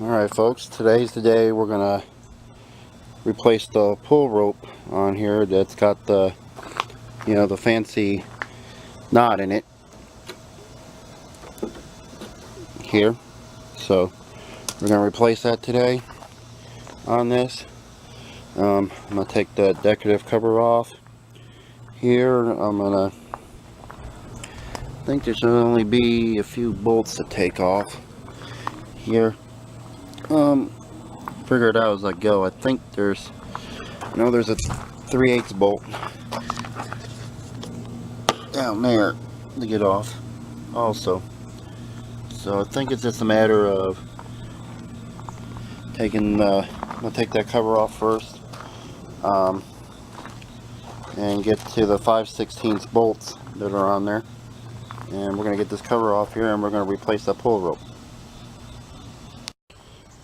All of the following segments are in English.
Alright folks, today's the day we're gonna replace the pull rope on here that's got the, the fancy knot in it here. So we're gonna replace that today on this. I'm gonna take the decorative cover off here. I think there should only be a few bolts to take off here. Figure it out as I go. I think there's a 3/8 bolt down there to get off also. So I think it's just a matter of taking I'm gonna take that cover off first, and get to the 5/16 bolts that are on there, and we're gonna get this cover off here and we're gonna replace that pull rope.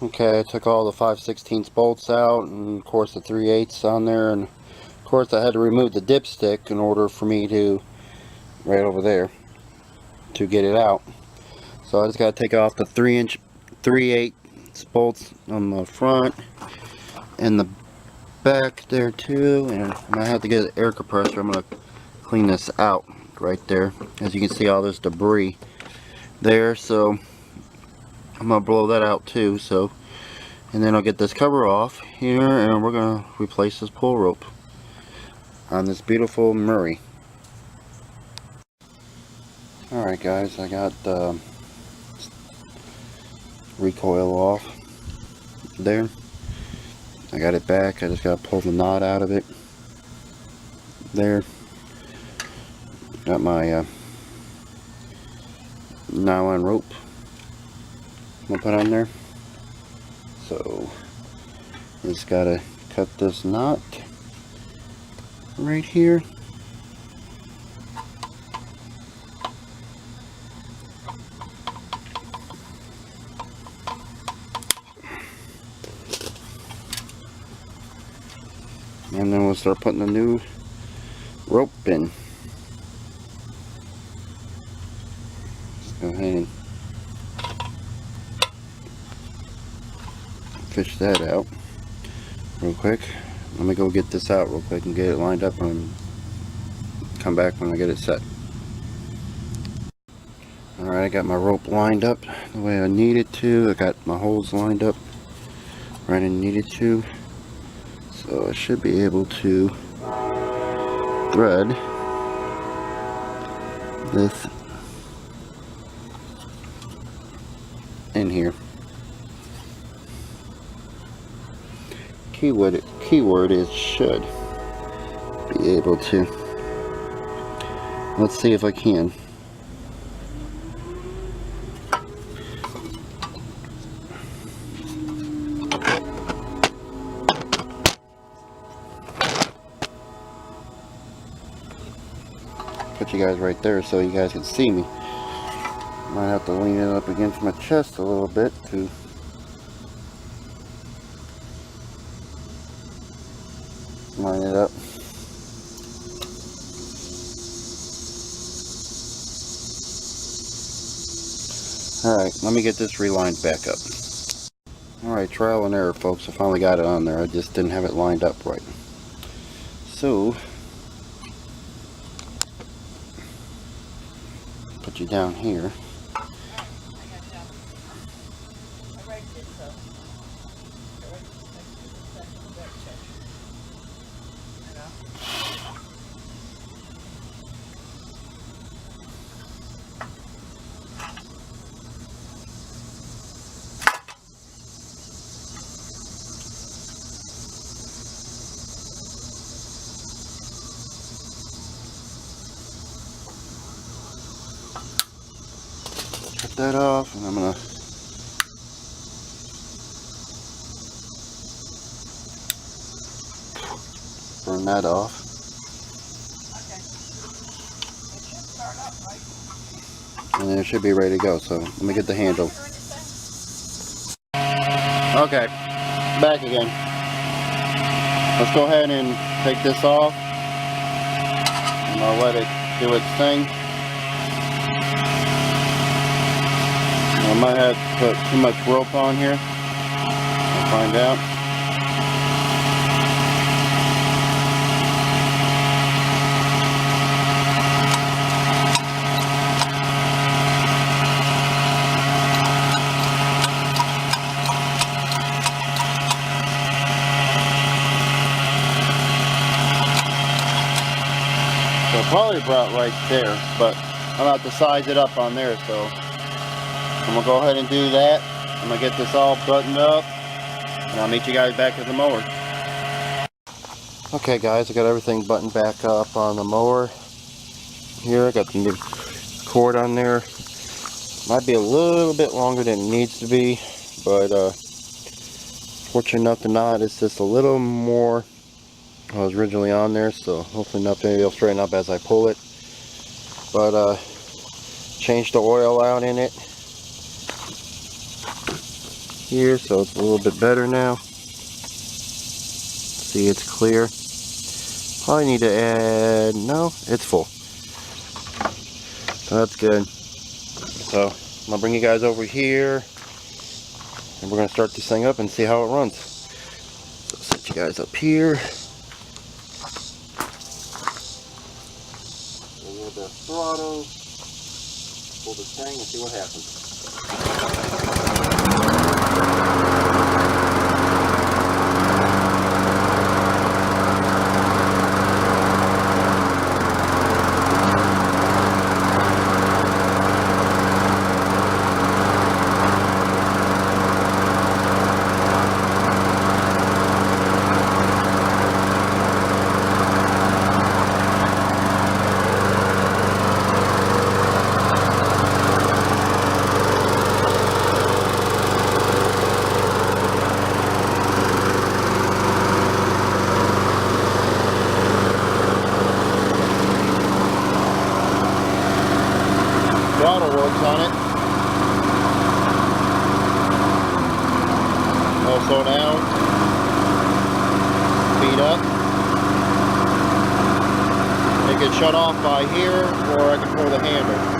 Okay, I took all the 5/16 bolts out, and of course the 3/8 on there, and of course I had to remove the dipstick in order for me to, right over there, to get it out. So I just got to take off the 3/8 bolts on the front and the back there too, and I have to get an air compressor. I'm going to clean this out right there. As you can see, all this debris there, so I'm going to blow that out too. So, and then I'll get this cover off here, and we're going to replace this pull rope on this beautiful Murray. Alright guys, I got the recoil off there. I got it back. I just got to pull the knot out of it there. Got my nylon rope I'm gonna put on there. So just gotta cut this knot right here. And then we'll start putting the new rope in. Let's go ahead and fish that out real quick. Let me go get this out real quick and get it lined up and come back when I get it set. Alright, I got my rope lined up the way I need it to. I got my holes lined up right I needed to. So I should be able to thread this in here. Keyword is should be able to. Let's see if I can. Put you guys right there so you guys can see me. Might have to lean it up against my chest a little bit to line it up. Alright, let me get this relined back up. Alright, trial and error folks, I finally got it on there. I just didn't have it lined up right. So put you down here. Cut that off, and I'm gonna burn that off. And then it should be ready to go. So let me get the handle. Okay, back again. Let's go ahead and take this off, and I'll let it do its thing. I might have put too much rope on here. Find out. So probably about right there, but I'm about to size it up on there, so I'm gonna go ahead and do that. I'm gonna get this all buttoned up, and I'll meet you guys back at the mower. Okay guys, I got everything buttoned back up on the mower. Here, I got the new cord on there. Might be a little bit longer than it needs to be, but fortunate enough to not, it's just a little more I was originally on there, so hopefully nothing will straighten up as I pull it. But changed the oil out in it here, so it's a little bit better now. See, it's clear. Probably need to add, no, it's full. So that's good. So I'm gonna bring you guys over here and we're gonna start this thing up and see how it runs. So set you guys up here. The throttle, pull this thing and see what happens. Throttle works on it. I'll slow down, speed up. It can shut off by here, or I can pull the handle.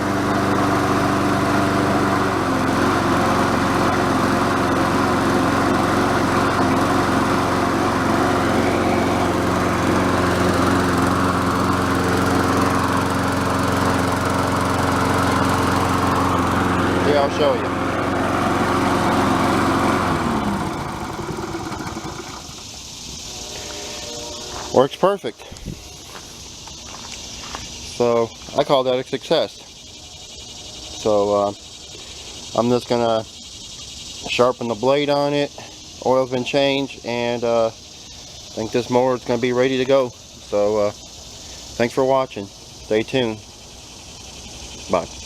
I'll show you. Works perfect. So I call that a success. So I'm just gonna sharpen the blade on it. Oil's been changed, and I think this mower is gonna be ready to go. So thanks for watching. Stay tuned. Bye.